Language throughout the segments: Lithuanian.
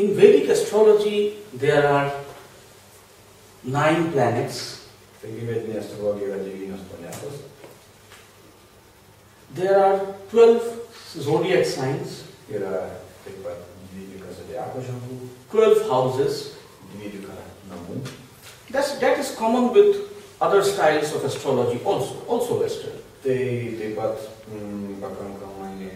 In Vedic astrology, there are 9 planets. Taigi vedinė astrologija yra 9 planetos. There are 12 zodiac signs. Yra taip pat 12 zodiako ženklų, 12 houses. 12 namų. That is common with other styles of astrology also Western. Tai taip pat pakankamai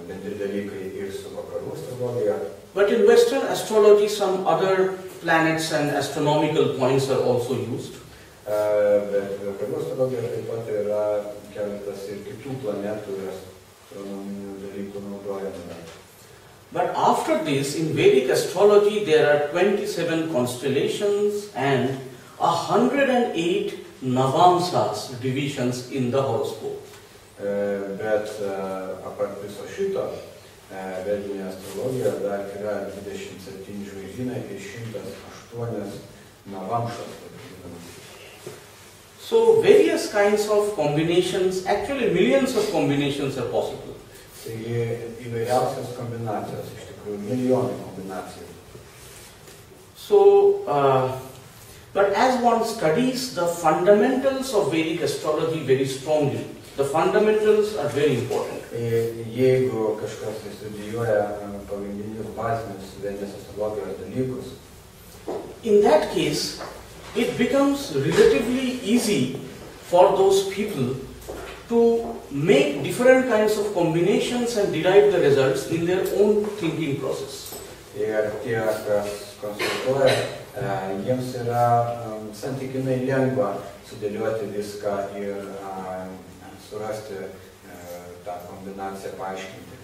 bendri dalykai ir su vakarų astrologija. But in Western astrology, some other planets and astronomical points are also used. Bet vakarų astrologijoje taip pat yra keletas ir kitų planetų ir astronominių dalykų naudojami. But after this, in Vedic astrology, there are 27 constellations and 108 navamsas, divisions in the horoscope. Bet apart viso šito, vedinė astrologija dar yra 27 žvaigždynai ir 108 navamšas. So various kinds of combinations, actually millions of combinations are possible. Taigi įvairiausios kombinacijos, iš tikrųjų milijonai kombinacijų. So, but as one studies the fundamentals of Vedic astrology very strongly, the fundamentals are very important. Jeigu kažkas studijuoja pagrindinius bazinius vedinės astrologijos dalykus, in that case, it becomes relatively easy for those people to make different kinds of combinations and derive the results in their own thinking process. Ir tie, kas konsultuoja, jiems yra santykinai lengva sudėlioti viską ir surasti tą kombinaciją, paaiškinti.